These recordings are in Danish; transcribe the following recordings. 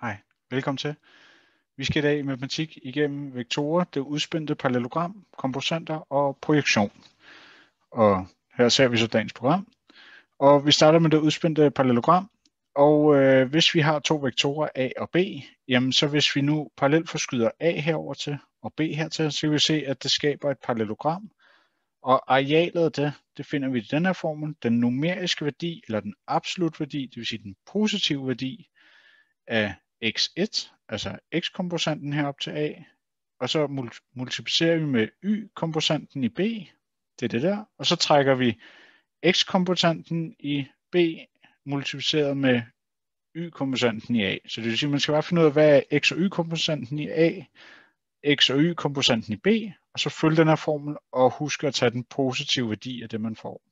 Hej, velkommen til. Vi skal i dag i matematik igennem vektorer, det udspændte parallelogram, komponenter og projektion. Og her ser vi så dagens program. Og vi starter med det udspændte parallelogram. Og hvis vi har to vektorer A og B, jamen så hvis vi nu parallelt forskyder A herover til og B hertil, så kan vi se, at det skaber et parallelogram. Og arealet af det finder vi i den her formel. Den numeriske værdi, eller den absolut værdi, det vil sige den positive værdi af x1, altså x-komponenten herop til A, og så multiplicerer vi med y-komponenten i B, det er det der, og så trækker vi x-komponenten i B multipliceret med y-komponenten i A. Så det vil sige, at man skal bare finde ud af, hvad er x- og y-komponenten i A, x- og y-komponenten i B, og så følge den her formel og huske at tage den positive værdi af det, man får.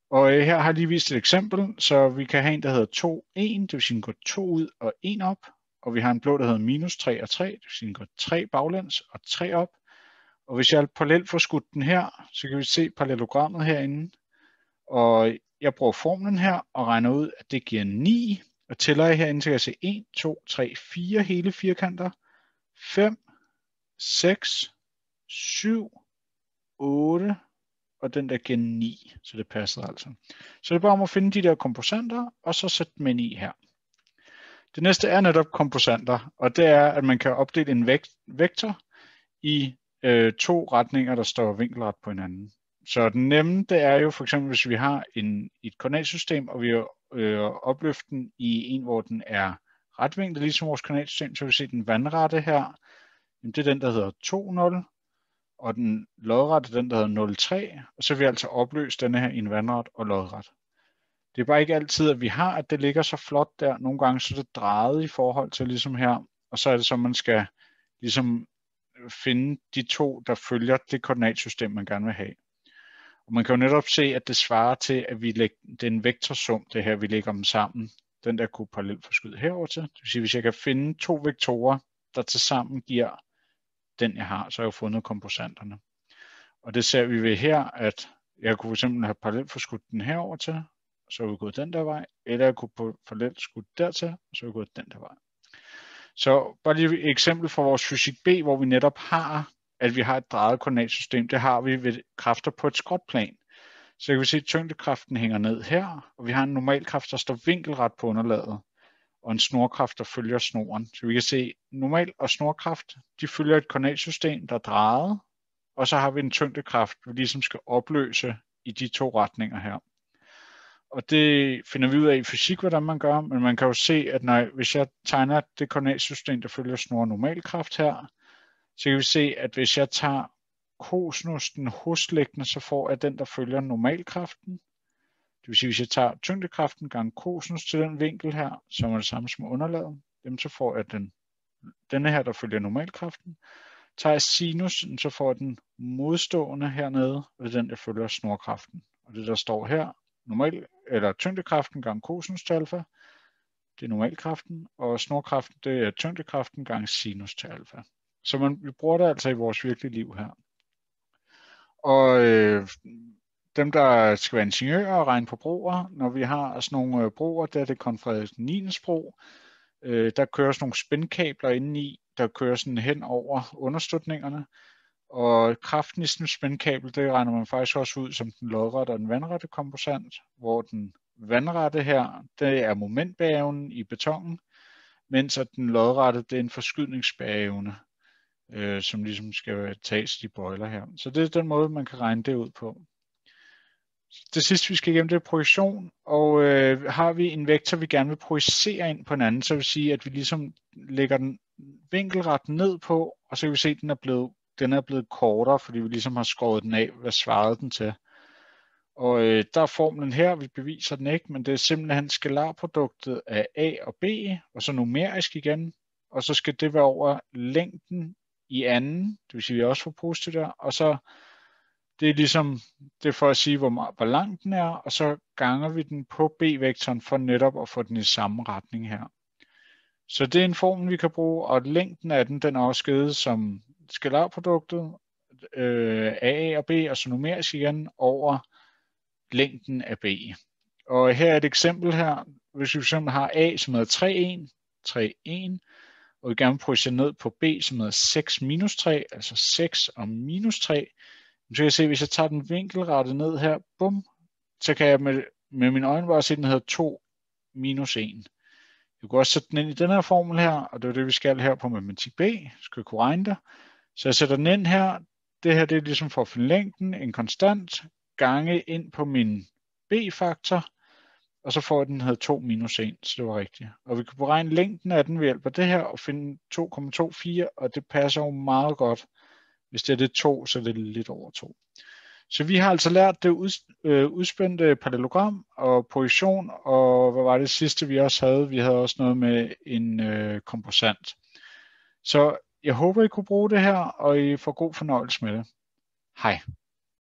Og her har jeg lige vist et eksempel, så vi kan have en, der hedder 2, 1, det vil sige, at den går 2 ud og 1 op. Og vi har en blå, der hedder minus 3 og 3, det vil sige, at den går 3 baglæns og 3 op. Og hvis jeg parallelt får skudt den her, så kan vi se parallelogrammet herinde. Og jeg bruger formlen her og regner ud, at det giver 9. Og tæller jeg herinde, så kan jeg se 1, 2, 3, 4 hele firkanter, 5, 6, 7, 8, og den der giver 9, så det passer altså. Så det er bare om at finde de der komponenter, og så sætte dem ind i her. Det næste er netop komponenter, og det er, at man kan opdele en vektor i to retninger, der står vinkelret på hinanden. Så den nemme, det er jo for eksempel, hvis vi har et koordinatsystem, og vi opløfter den i en, hvor den er retvinklet, ligesom vores koordinatsystem, så vil vi se den vandrette her. Det er den, der hedder 2, 0. Og den lodrette, den der hedder 0,3, og så vil vi altså opløse denne her i en vandret og lodret. Det er bare ikke altid, at vi har, at det ligger så flot der. Nogle gange så er det drejet i forhold til ligesom her, og så er det så, man skal ligesom finde de to, der følger det koordinatsystem, man gerne vil have. Og man kan jo netop se, at det svarer til, at det er en vektorsum, det her, vi lægger dem sammen. Den der kunne parallelt forskyde herover til. Det vil sige, hvis jeg kan finde to vektorer, der tilsammen giver den, jeg har, så har jeg jo fundet komponenterne. Og det ser vi ved her, at jeg kunne fx have parallelt forskudt den herover til, så er vi gået den der vej, eller jeg kunne parallelt skudt dertil, så er vi gået den der vej. Så bare lige et eksempel fra vores fysik B, hvor vi netop har, at vi har et drejet koordinatsystem. Det har vi ved kræfter på et skråtplan. Så kan vi se, at tyngdekraften hænger ned her, og vi har en normalkraft, der står vinkelret på underlaget, og en snorkraft, der følger snoren. Så vi kan se, at normal og snorkraft, de følger et koordinatsystem, der er drejet, og så har vi en tyngdekraft, vi ligesom skal opløse i de to retninger her. Og det finder vi ud af i fysik, hvordan man gør, men man kan jo se, at hvis jeg tegner det koordinatsystem, der følger snor normalkraft her, så kan vi se, at hvis jeg tager kosinus den hosliggende, så får jeg den, der følger normalkraften. Det vil sige, hvis jeg tager tyngdekraften gange kosinus til den vinkel her, som er det samme som underlaget, så får jeg denne her, der følger normalkraften. Tager jeg sinus, så får jeg den modstående hernede, og det er den, der følger snorkraften. Og det, der står her, tyngdekraften gange kosinus til alfa, det er normalkraften, og snorkraften, det er tyngdekraften gange sinus til alfa. Så vi bruger det altså i vores virkelige liv her. Og dem, der skal være ingeniører og regne på broer, når vi har sådan nogle broer, der er det Kong Frederik 9. bro, der kører sådan nogle spændkabler indeni, der kører sådan hen over understøtningerne, og kraften i sådan et spændkabel, det regner man faktisk også ud som den lodrette og den vandrette komponent, hvor den vandrette her, det er momentbæreevnen i betonen, mens at den lodrette, det er en forskydningsbæreevne, som ligesom skal tages de bøjler her. Så det er den måde, man kan regne det ud på. Det sidste, vi skal igennem, det er projektion, og har vi en vektor, vi gerne vil projicere ind på en anden, så vil sige, at vi ligesom lægger den vinkelret ned på, og så kan vi se, at den er blevet kortere, fordi vi ligesom har skåret den af, hvad svarede den til. Og der er formlen her, vi beviser den ikke, men det er simpelthen skalarproduktet af A og B, og så numerisk igen, og så skal det være over længden i anden, det vil sige, at vi også får positivt der, og så det er ligesom det for at sige, hvor lang den er, og så ganger vi den på B-vektoren for netop at få den i samme retning her. Så det er en formel, vi kan bruge, og længden af den er også givet som skalarproduktet af A og B, og så numerisk igen over længden af B. Og her er et eksempel her, hvis vi fx har A, som hedder 3,1, 3, 1, og vi gerne vil projicere ned på B, som hedder 6 minus 3, altså 6 og minus 3, så kan jeg se, hvis jeg tager den vinkelrette ned her, bum, så kan jeg med mine øjne bare se, at den hedder 2 minus 1. Jeg kan også sætte den ind i den her formel her, og det er det, vi skal her på matematik B, skal kunne regne det. Så jeg sætter den ind her. Det her det er ligesom for at finde længden, en konstant, gange ind på min B-faktor, og så får jeg den hedder 2 minus 1, så det var rigtigt. Og vi kan beregne længden af den ved hjælp af det her, og finde 2,24, og det passer jo meget godt. Hvis det er 2, så er det lidt over 2. Så vi har altså lært det udspændte parallelogram og projektion, og hvad var det sidste vi også havde? Vi havde også noget med en komposant. Så jeg håber I kunne bruge det her, og I får god fornøjelse med det. Hej.